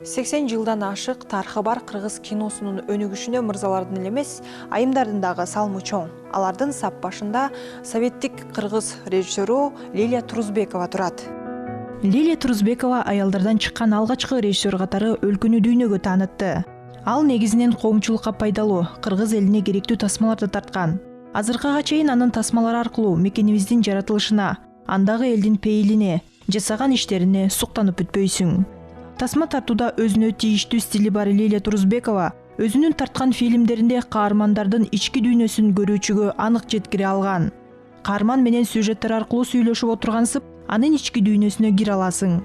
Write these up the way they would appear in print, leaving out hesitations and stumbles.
80 жылдан ашык тарыхы бар кыргыз киносунун өнүгүшүнө мырзалардын эле эмес, айымдардын дагы салымы чоң. Алардын сап башында советтик кыргыз режиссеру Лилия Турузбекова турат. Лилия Турузбекова аялдардан чыккан алгачкы режиссер катары өлкөнү дүйнөгө таанытты. Ал негизинен коомчулукка пайдалуу, кыргыз элине керектүү тасмаларды тарткан. Азыркыга чейин анын тасмалары аркылуу мекенибиздин жаратылышына, андагы элдин пейилине, жасаган иштерине суктанып бүтпөйсүң. Тасма тартууда өзүнө тийиштүү стили бар Лилия Турузбекова өзүнүн тарткан фильмдеринде каармандардын ички дүйнөсүн көрүүчүгө анык жеткире алган. Каарман менен сюжеттер аркылуу сүйлөшүп отургансып, анын ички дүйнөсүнө кире аласың.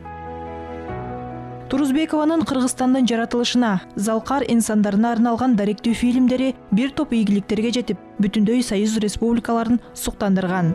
Турузбекованын Кыргызстандын жаратылышына, залкар инсандарына арналган даректүү фильмдери бир топ ийгиликтерге жетип, бүтүндөй Союз республикаларын суктандырган.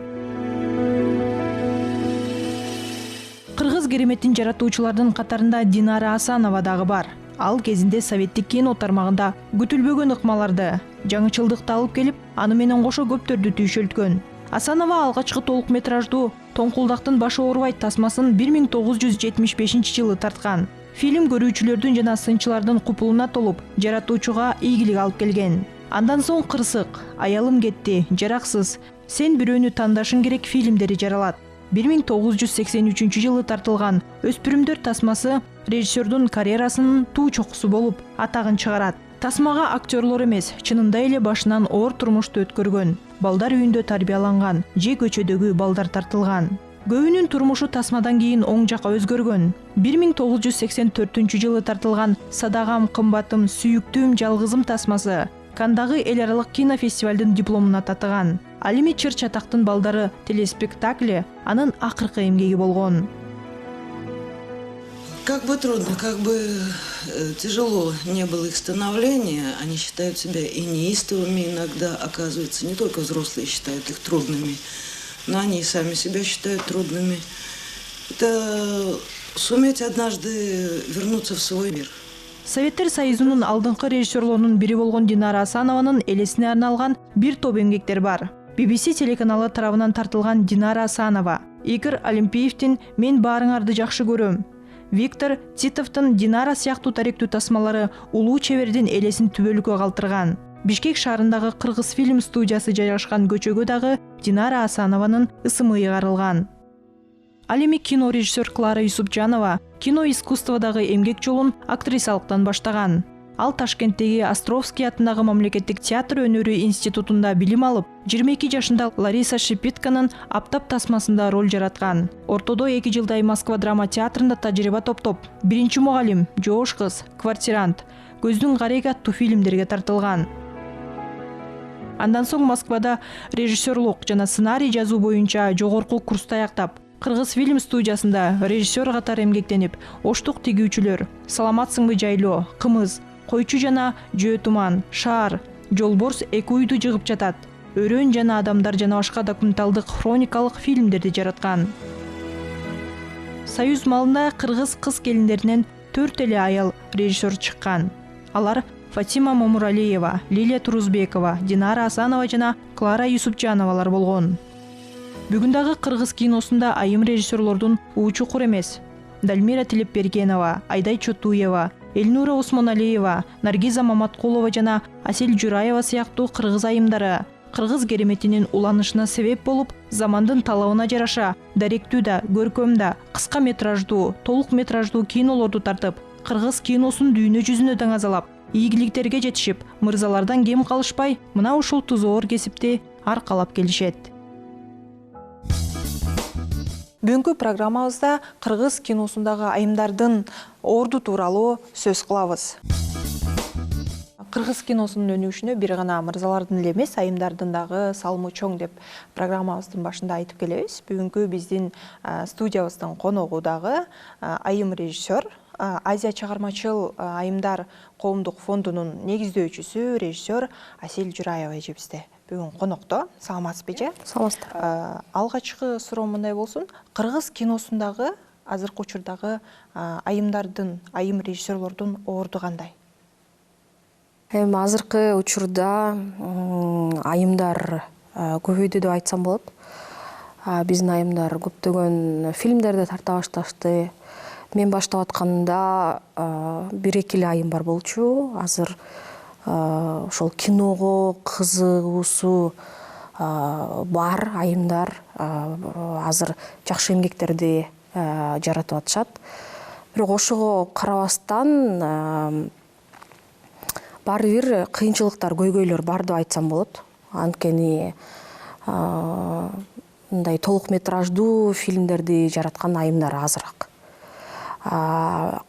Кыргыз кереметтин жаратуучулардын катарында Динара Асанова дагы бар. Ал кезинде советтик кино тармагында күтүлбөгөн ыкмаларды, жаңычылдыкты алып келип, аны менен кошо көптөрдү түйшөлткөн. Асанова алгачкы толук метраждуу Тоңкулдактын башы оорубайт тасмасын 1975 жылы тарткан. Фильм көрүүчүлөрдүн жана сынчылардын купулуна толуп, жаратуучуга ийгилик алып келген. Андан соң Кырсык, Аялым кетти, Жараксыз, Сен бирөөнү тандашың керек фильмдери жаралат. 1983 жылы тартылган Өспүрүмдөр тасмасы режиссердун карьерасынын туу чокусу болуп, атагын чыгарат. Тасмага актерлор эмес, чынында эле башынан оор турмушту өткөргөн, балдар үйүндө тарбияланган, же көчөдөгү балдар тартылган. Көбүнүн турмушу тасмадан кийин оң жакка өзгөргөн. 1984 жылы тартылган Садагам, кымбатым, сүйүктүүм, жалгызым тасмасы Кандагы эл аралык кинофестивалдын дипломуна татыган. Ал эми Чыр чатактын балдары телеспектакли анын акыркы эмгеги болгон. Как бы трудно, как бы тяжело не было их становления, они считают себя и неистовыми иногда, оказывается, не только взрослые считают их трудными, но они и сами себя считают трудными. Это суметь однажды вернуться в свой мир. Советтер Союзунун алдыңкы режиссерлорунун бири болгон Динара Асанованын элесине арналган бир топ эмгектер бар. BBC телеканалы тарабынан тартылган Динара Асанова, Игорь Олимпиевдин Мен баарыңарды жакшы көрөм, Виктор Титовдун Динара сыяктуу даректүү тасмалары улуу чебердин элесин түбөлүккө калтырган. Бишкек шаарындагы Кыргыз фильм студиясы жайгашкан көчөгө дагы Динара Асанованын ысымы ыйгарылган. Ал эми кино режиссер Клара Юсупжанова кино искусстводагы эмгек жолун актрисалыктан баштаган. Ал Ташкенттеги Островский атындагы мамлекеттик театр өнөрү институтунда билим алып, 22 жашында Лариса Шипитканын Аптап тасмасында роль жараткан. Ортодо 2 жылдай Москва драма театрында тажрыйба топтоп, Биринчи мугалим, Жоош кыз, Квартирант, Көздүн кареги аттуу фильмдерге тартылган. Андан соң Москвада режиссерлук жана сценарий жазуу боюнча жогорку курсту аяктап, Кыргыз фильм студиясында режиссер катары эмгектенип, Оштук тигүүчүлөр, Саламатсыңбы жайлоо, Кымыз, Койчу жана Жөө туман, Шаар, Жолборс эки үйдү жыгып жатат, Өрөөн жана адамдар жана башка документалдык хроникалык фильмдерди жараткан. Союз малында кыргыз кыз келиндеринен 4 эле аял режиссер чыккан. Алар Фатима Момуралиева, Лилия Турузбекова, Динара Асанова жана Клара Юсупжановалар болгон. Бүгүн дагы кыргыз киносунда айым режиссерлордун уу чукур эмес. Дальмира Тилепбергенова, Айдай Чотуева, Эльнура Усмоналиева, Наргиза Маматкулова жана Асель Жураева сыяктуу кыргыз айымдары кыргыз кереметинин уланышына себеп болуп, замандын талабына жараша даректүү да, көркөм да, кыска метраждуу, толук метраждуу кинолорду тартып, кыргыз киносун дүйнө жүзүнө даңазалап, ийгиликтерге жетишип, мырзалардан кем калышпай, мына ушул тузоор кесипти аркалап келишет. Бүгүнкү программабызда кыргыз киносундагы айымдардын орду тууралуу сөз кылабыз. Кыргыз киносунун өнүгүшүнө бир гана мырзалардын эле эмес, айымдардын дагы салымы чоң деп программабыздын башында айтып келебиз. Бүгүнкү биздин студиябыздын коногу дагы айым режиссер, Азия чыгармачыл айымдар коомдук фондунун негиздөөчүсү, режиссер Асель Жураева эжебизде. Бүгүн конокто. Саламатсызбы эже? Саламатсыздар. Алгачкы суроо мындай болсун. Кыргыз киносундагы азыркы учурдагы айымдардын, айым режиссерлордун орду кандай? Эми азыркы учурда айымдар көбөйдү деп айтсам болот. Биздин айымдар көптөгөн фильмдерди тарта башташты. мен баштап атканда 1-2 айым бар болчу. Азыр ошол киного кызыгуусу бар айымдар азыр жакшы эмгектерди жаратып атышат. Бирок ошого карабастан баары бир кыйынчылыктар, көйгөйлөр бар деп айтсам болот. Анткени мындай толук метраждуу фильмдерди жараткан айымдар азыраак.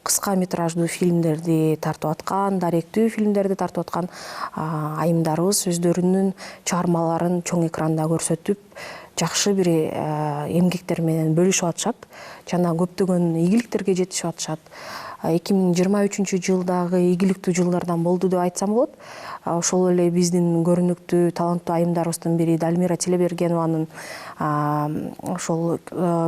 Кыска метраждуу фильмдерди тартып аткан, даректүү фильмдерди тартып аткан айымдарыбыз өздөрүнүн чыгармаларын чоң экранда көрсөтүп, жакшы бир эмгектер менен бөлүшүп атышат жана көптөгөн ийгиликтерге жетишип атышат. 2023-жылдагы ийгиликтүү жылдардан болду деп айтсам болот. Ошол эле биздин көрүнүктүү, таланттуу айымдарыбыздын бири Дальмира Телебергенованын ошол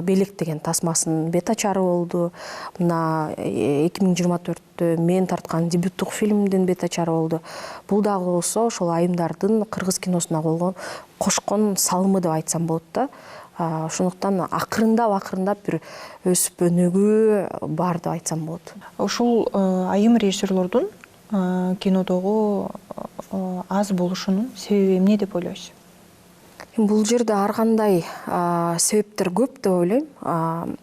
Белек деген тасмасынын бет ачары болду. Мына 2024-тө мен тарткан дебюттук фильмдин бет ачары болду. Бул дагы болсо ошол айымдардын кыргыз киносуна кошкон салымы деп айтсам болот да. Ошондуктан акырындап бир өсүп өнүгүү бар деп айтсам болот. Ушул айым режиссерлордун кинодогу аз болушунун себеби эмне деп ойлойсуз? Бул жерде ар кандай себептер көп деп ойлойм.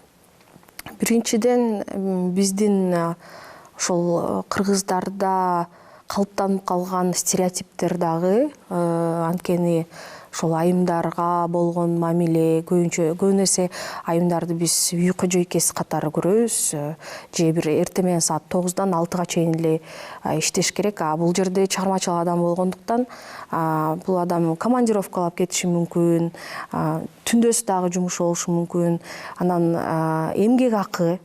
Биринчиден биздин ошол кыргыздарда калыптанып калган стереотиптер дагы, анткени ошол айымдарга болгон мамиле көбүн эсе айымдарды биз үй кожойкеси катары көрөбүз. Же бир эртең менен саат 9-дан 6-га чейин эле иштеш керек. Бул жерде чыгармачыл адам болгондуктан бул адам командировкалап кетиши мүмкүн, түндөсү дагы жумуш болушу мүмкүн. Анан эмгек акы,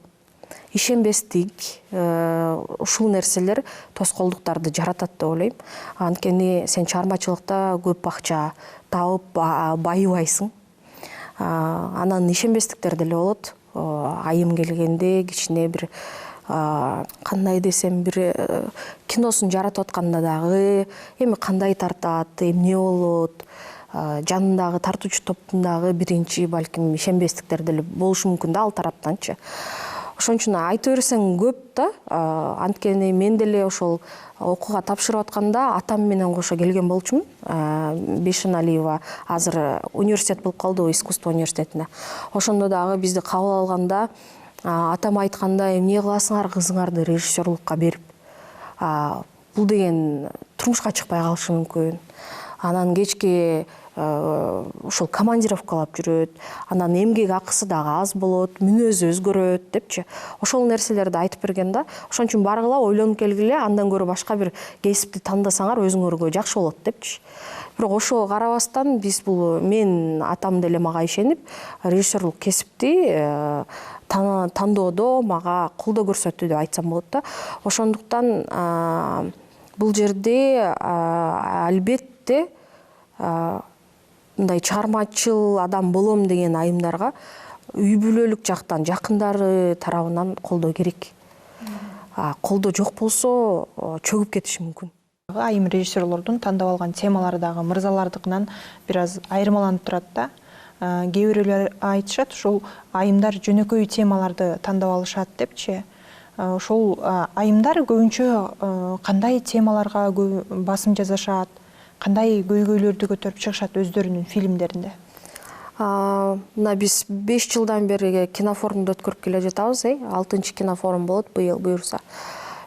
ишенбестик, ушул нерселер тоскоолдуктарды жаратат деп ойлойм. Анткени сен чыгармачылыкта көп акча таап байыбайсың. Анан ишенбестиктер деле болот. Айым келгенде кичине бир кандай десем, бир киносун жаратып атканда дагы эми кандай тартат, эмне болот, жанындагы тартуучу топтун дагы биринчи балким ишенбестиктер деле болушу мүмкүн да ал тараптанчы. Ошон үчүн айта берсең көп да. Анткени мен деле ошол окууга тапшырып атканда атам менен кошо келген болчумун. Бейшеналиева азыр университет болуп калды, искусство университетине. Ошондо дагы бизди кабыл алганда атам айтканда, эмне кыласыңар кызыңарды режиссерлукка берип. Бул деген турмушка чыкпай калышы мүмкүн. Анан кечке ошол командировкалап жүрөт, анан эмгек акысы дагы аз болот, мүнөзү өзгөрөт депчи. Ошол нерселерди айтып берген да. Ошон үчүн баргыла, ойлонуп келгиле, андан көрө башка бир кесипти тандасаңар өзүңөргө жакшы болот депчи. Бирок ошого карабастан биз мен атам деле мага ишенип, режиссерлук кесипти тандоодо мага колдоо көрсөттү деп айтсам болот да. Ошондуктан бул жерде албетте мындай чыгармачыл адам болом деген айымдарга үй бүлөлүк жактан, жакындары тарабынан колдоо керек. Колдоо жок болсо чөгүп кетиши мүмкүн. Айым режиссерлордун тандап алган темалары дагы мырзалардыкынан бир аз айырмаланып турат да. Кээ бирөөлөр айтышат, ушул айымдар жөнөкөй темаларды тандап алышат депчи. Ошол айымдар көбүнчө кандай темаларга басым жасашат, кандай көйгөйлөрдү көтөрүп чыгышат өздөрүнүн фильмдеринде? Мына биз 5 жылдан бери кинофорумду өткөрүп келе жатабыз. 6-чы кинофорум болот быйыл буюрса.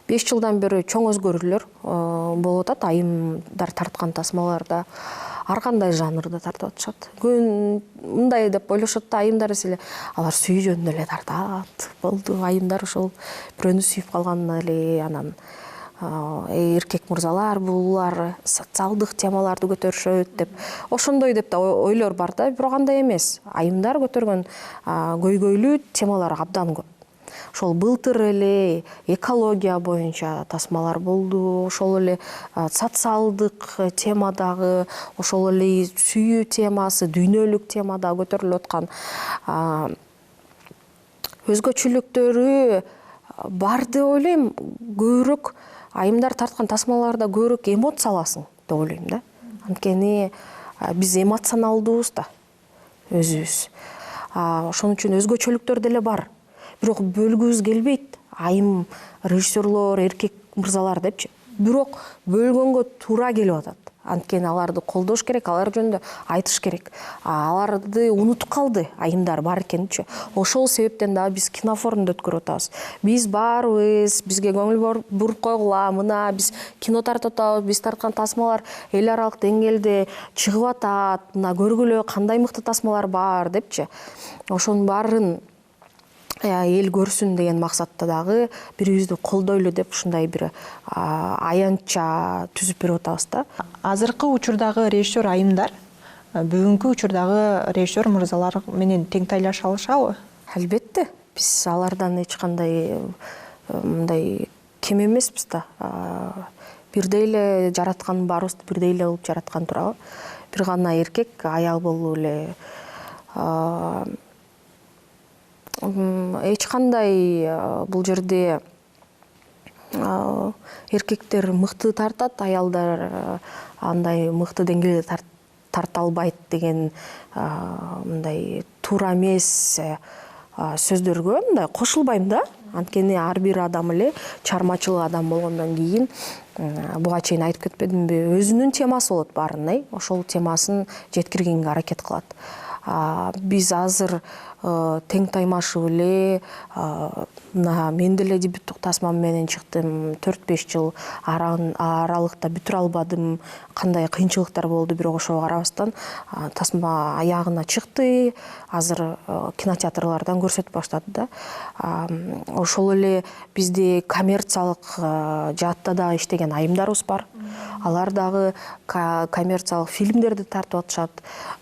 5 жылдан бери чоң өзгөрүүлөр болуп атат. Айымдар тарткан тасмаларда ар кандай жанрда тартып атышат. Мындай деп ойлошот да, айымдар эселе алар сүйүү жөнүндө эле тартат. Болду, айымдар ошол бирөөнү сүйүп калган эле, анан эркек мырзалар булар социалдык темаларды көтөрүшөт деп. Ошондой деп да ойлор бар да, бирок андай эмес. Айымдар көтөргөн көйгөйлүү темалар абдан көп. Ошол былтыр эле экология боюнча тасмалар болду, ошол эле социалдык темадагы, ошол эле сүйүү темасы, дүйнөлүк темада көтөрүлүп аткан өзгөчөлүктөрү бар деп ойлойм. Көбүрөөк айымдар тарткан тасмаларда көбүрөөк эмоция аласың деп ойлойм да. Анткени биз эмоционалдуубуз да өзүбүз. Ошон үчүн өзгөчөлүктөр деле бар. бирок бөлгүбүз келбейт. Айым режиссерлор, эркек мырзалар депчи. Бирок бөлгөнгө туура келип атат. Анткени аларды колдош керек, алар жөнүндө айтыш керек. Аларды унутуп калды айымдар бар экенчи. Ошол себептен дагы биз кинофорумду өткөрүп атабыз. Биз баарыбыз бизге көңүл буруп койгула, мына биз кино тартып атабыз, биз тарткан тасмалар эл аралык деңгээлде чыгып атат, мына көргүлө кандай мыкты тасмалар бар депчи. Ошонун баарын эл көрсүн деген максатта дагы бирибизди колдойлу деп ушундай бир аянтча түзүп берип атабыз да. Азыркы учурдагы режиссер айымдар бүгүнкү учурдагы режиссер мырзалар менен тең тайлаша алышабы? Албетте, биз алардан эч кандай мындай кем эмеспиз да. Бирдей эле жараткан, баарыбызды бирдей эле кылып жараткан турабы? Бир гана эркек, аял болуп эле эч кандай бул жерде эркектер мыкты тартат, аялдар андай мыкты деңгээлде тарта албайт деген мындай туура эмес сөздөргө мындай кошулбайм да. Анткени ар бир адам эле чыгармачыл адам болгондон кийин буга чейин айтып кетпедимби, өзүнүн темасы болот баарынын, ошол темасын жеткиргенге аракет кылат. Биз азыр тең таймашып эле мына мен деле дебюттук тасмам менен чыктым, 4-5 жыл аралыкта бүтүрө албадым, кандай кыйынчылыктар болду, бирок ошого карабастан тасма аягына чыкты, азыр кинотеатрлардан көрсөтүп баштады да. Ошол эле бизде коммерциялык жаатта дагы иштеген айымдарыбыз бар. Алар дагы коммерциялык фильмдерди тартып атышат.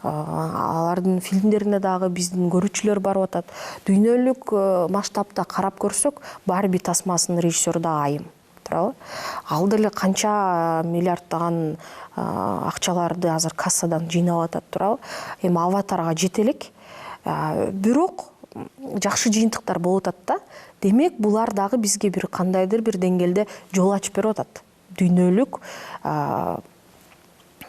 Алардын фильмдерине дагы биздин көрүүчүлөр барып атат. Дүйнөлүк масштабта карап көрсөк, баары бир тасмасынын режиссеру дагы айым. Туурабы? Ал деле канча миллиарддаган акчаларды азыр кассадан жыйнап атат, туурабы? Эми Аватарга жете элек. Бирок жакшы жыйынтыктар болуп атат да. Демек, булар дагы бизге бир кандайдыр бир деңгээлде жол ачып берип атат. Дүйнөлүк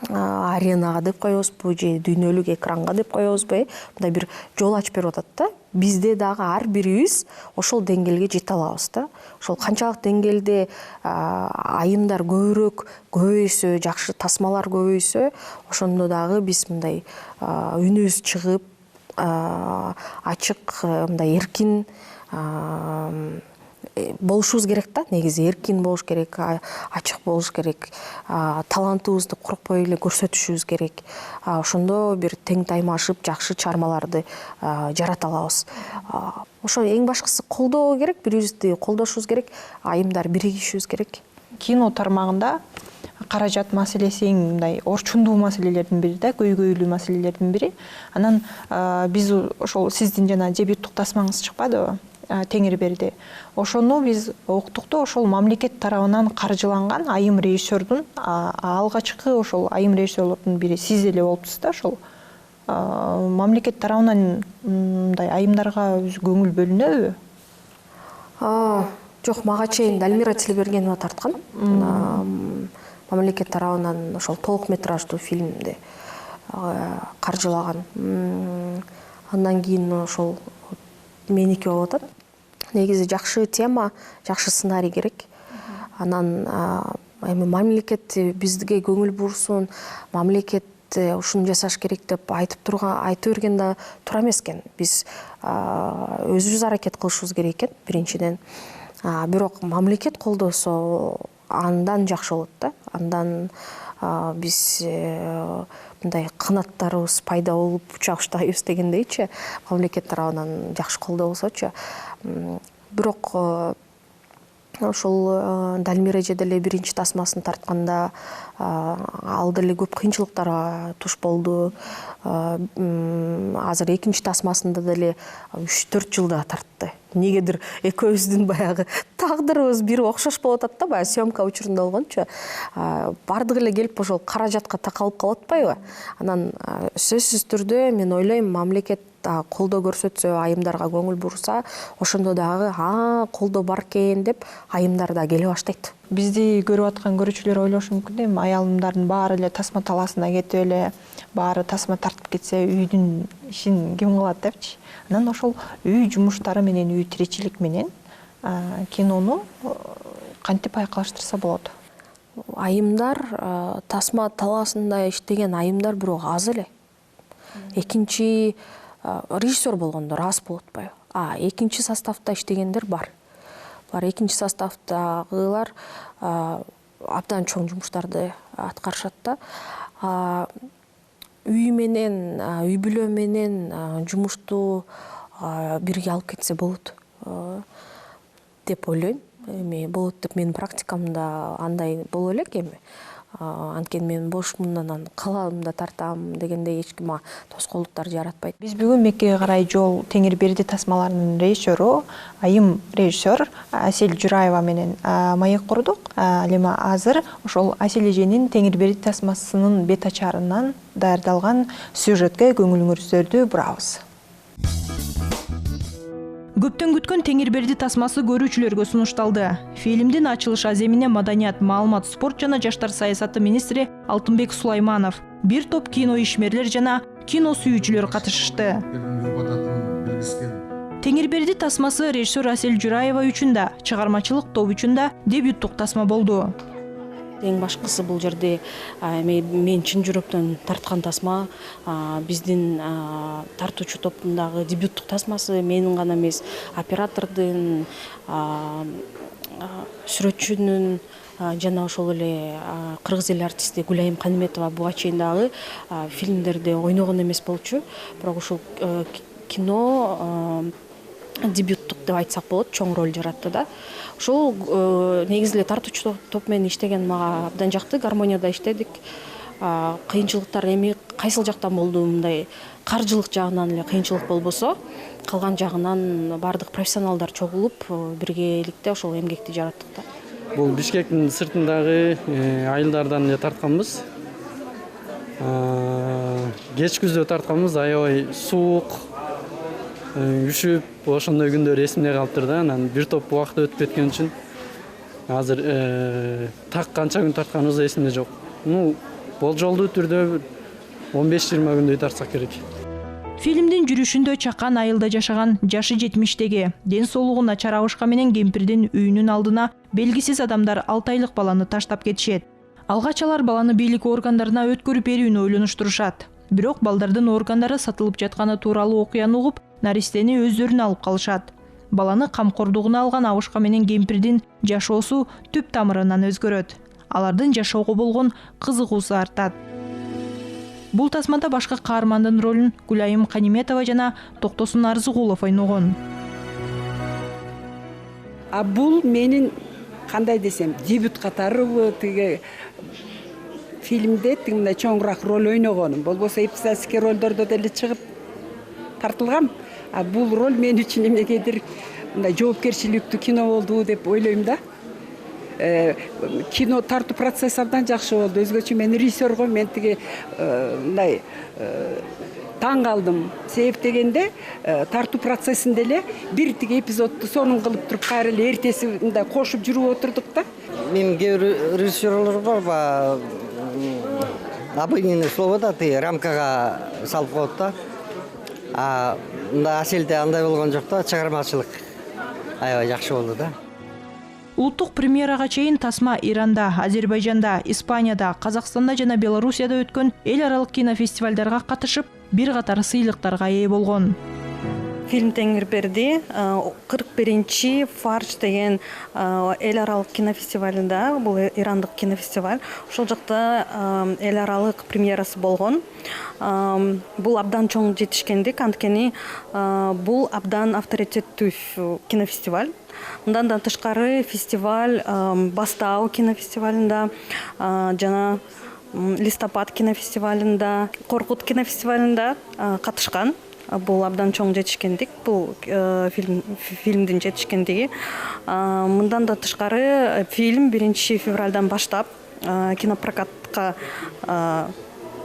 аренага деп коебузбу же дүйнөлүк экранга деп коебузбу, мындай бир жол ачып берип атат да. Бизде дагы ар бирибиз ошол деңгээлге жете алабыз да. Ошол канчалык деңгээлде айымдар көбөйсө, жакшы тасмалар көбөйсө, ошондо дагы биз мындай үнүбүз чыгып, ачык, мындай эркин болушубуз керек да. Негизи эркин болуш керек, ачык болуш керек, талантыбызды коркпой эле көрсөтүшүбүз керек. Ошондо бир тең таймашып, жакшы чыгармаларды жарата алабыз. Ошо эң башкысы колдоо керек, бирибизди колдошубуз керек, айымдар биригишибиз керек. Кино тармагында каражат маселеси эң мындай орчундуу маселелердин бири да, көйгөйлүү маселелердин бири. Анан биз ошол сиздин жана дебюттук тасмаңыз чыкпадыбы? Теңир берди. Ошону биз уктук да, ошол мамлекет тарабынан каржыланган айым режиссердун алгачкы ошол айым режиссерлордун бири сиз эле болупсуз да. Ошол мамлекет тарабынан мындай айымдарга көңүл бөлүнөбү? Жок, мага чейин Дальмира Тилебергенова тарткан. Мамлекет тарабынан ошол толук метраждуу фильмди каржылаган. Андан кийин ошол меники болуп атат. Негизи жакшы тема, жакшы сценарий керек. Анан эми мамлекет бизге көңүл бурсун, мамлекет ушуну жасаш керек деп айтып берген да туура эмес экен. Биз өзүбүз аракет кылышыбыз керек экен, биринчиден. Бирок мамлекет колдосо андан жакшы болот да. Андан биз мындай канаттарыбыз пайда болуп уча баштайбыз дегендейчи, мамлекет тарабынан жакшы колдоо болсочу. Бирок ошол Дальмира эже деле биринчи тасмасын тартканда ал деле көп кыйынчылыктарга туш болду. Азыр экинчи тасмасында деле 3-4 жылда тартты. Негедир экөөбүздүн баягы тагдырыбыз бири окшош болуп атат да, баягы съемка учурунда болгончу. Бардыгы эле келип ошол каражатка такалып калып атпайбы? Анан сөзсүз түрдө мен ойлойм, мамлекет колдоо көрсөтсө, айымдарга көңүл бурса, ошондо дагы колдоо бар экен деп айымдар да келе баштайт. Бизди көрүп аткан көрүүчүлөр ойлошу мүмкүн да, эми аялымдардын баары эле тасма талаасына кетип эле, баары тасма тартып кетсе, үйдүн ишин ким кылат депчи. Анан ошол үй жумуштары менен, үй тиричилик менен кинону кантип айкалыштырса болот? Айымдар, тасма талаасында иштеген айымдар бирок аз эле. Экинчи режиссер болгондор аз болот атпайбы? Экинчи составда иштегендер бар. Экинчи составдагылар абдан чоң жумуштарды аткарышат да. Үй менен, үй бүлө менен жумушту бирге алып кетсе болот деп ойлойм. Эми болот деп менин практикамда андай боло элек эми. Анткени мен бошмун, анан каламда тартам дегендей эч ким тоскоолдуктар жаратпайт. Биз бүгүн Меккеге карай жол Теңирберди тасмаларынын режиссеру, айым режиссер Асель Жураева менен маек курдук. Ал эми азыр ошол Асель эженин Теңирберди тасмасынын бет ачарынан даярдалган сюжетке көңүлүңүздөрдү бурабыз. Көптөн күткөн Теңирберди тасмасы көрүүчүлөргө сунушталды. Фильмдин ачылыш аземине маданият, маалымат, спорт жана жаштар саясаты министри Алтынбек Сулайманов, бир топ кино ишмерлер жана кино сүйүүчүлөр катышышты. Теңирберди тасмасы режиссер Асель Жураева үчүн да, чыгармачылык топ үчүн да дебюттук тасма болду. Эң башкысы бул жерде мен чын жүрөктөн тарткан тасма, биздин тартуучу топтун дагы дебюттук тасмасы, менин гана эмес, оператордун, сүрөтчүнүн жана ошол эле кыргыз эл артисти Гулайым Каниметова буга чейин дагы фильмдерде ойногон эмес болчу. Бирок ушул кино дебюттук деп айтсак болот, чоң роль жаратты да. Ошол негизи эле тартуучу топ менен иштеген мага абдан жакты, гармонияда иштедик. Кыйынчылыктар эми кайсыл жактан болду? Мындай каржылык жагынан эле кыйынчылык болбосо, калган жагынан бардык профессионалдар чогулуп, биргеликте ошол эмгекти жараттык да. Бул Бишкектин сыртындагы айылдардан эле тартканбыз. Кеч күздө тартканбыз, аябай суук, үшүп, ошондой күндөр эсимде калыптыр да. Анан бир топ убакыт өтүп кеткен үчүн азыр так канча күн тартканыбыз эсимде жок. Болжолдуу түрдө 15-20 күндөй тартсак керек. Фильмдин жүрүшүндө чакан айылда жашаган жашы 70-теги, ден соолугу начар абышка менен кемпирдин үйүнүн алдына белгисиз адамдар 6 айлык баланы таштап кетишет. Алгач алар баланы бийлик органдарына өткөрүп берүүнү ойлонуштурушат. Бирок балдардын органдары сатылып жатканы тууралуу окуяны угуп, наристени өздөрүнө алып калышат. Баланы камкордугуна алган абышка менен кемпирдин жашоосу түп тамырынан өзгөрөт. Алардын жашоого болгон кызыгуусу артат. Бул тасмада башка каармандын ролун Гулайым Каниметова жана Токтосун Арзыгулов ойногон. Бул менин кандай десем, дебют катары тиги фильмде мындай чоңураак роль ойногонум. Болбосо эпизодический ролдордо деле чыгып тартылгам. Бул роль мен үчүн эмнегедир мындай жоопкерчиликтүү кино болду деп ойлойм да. Кино тартуу процесси абдан жакшы болду. Өзгөчө мен режиссерго мен тиги мындай таң калдым. Себеп дегенде тартуу процессинде эле бир тиги эпизодду сонун кылып туруп кайра эле эртеси мындай кошуп жүрүп отурдук да. Мен кээ бир режиссерлор бар, обыденное слово да, рамкага салып коет да. Мында Аселде андай болгон жок да, чыгармачылык аябай жакшы болду да. Улуттук премьерага чейин тасма Иранда, Азербайжанда, Испанияда, Казакстанда жана Белоруссияда өткөн эл аралык кинофестивалдарга катышып, бир катар сыйлыктарга ээ болгон. Фильм Теңирберди 41-чи Фарш деген эл аралык кинофестивалында, бул ирандык кинофестиваль. Ошол жакта эл аралык премьерасы болгон. Бул абдан чоң жетишкендик, анткени бул абдан авторитеттүү кинофестиваль. Мындан да тышкары фестиваль Бастау кинофестивалында жана Листопад кинофестивалында, Коркут кинофестивалында катышкан. Бул абдан чоң жетишкендик, бул фильмдин жетишкендиги. Мындан да тышкары фильм 1 февралдан баштап кинопрокатка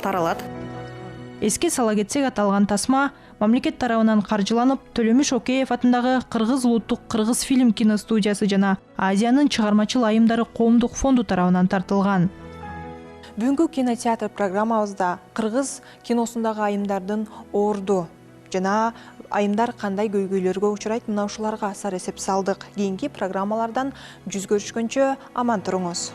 таралат. Эске сала кетсек, аталган тасма мамлекет тарабынан каржыланып, Төлөмүш Океев атындагы Кыргыз улуттук Кыргыз фильм киностудиясы жана Азиянын чыгармачыл айымдары коомдук фонду тарабынан тартылган. Бүгүнкү кинотеатр программабызда кыргыз киносундагы айымдардын орду жана айымдар кандай көйгөйлөргө учурайт, мына ушуларга сар эсеп салдык. Кийинки программалардан жүз көрүшкөнчө аман туруңуз.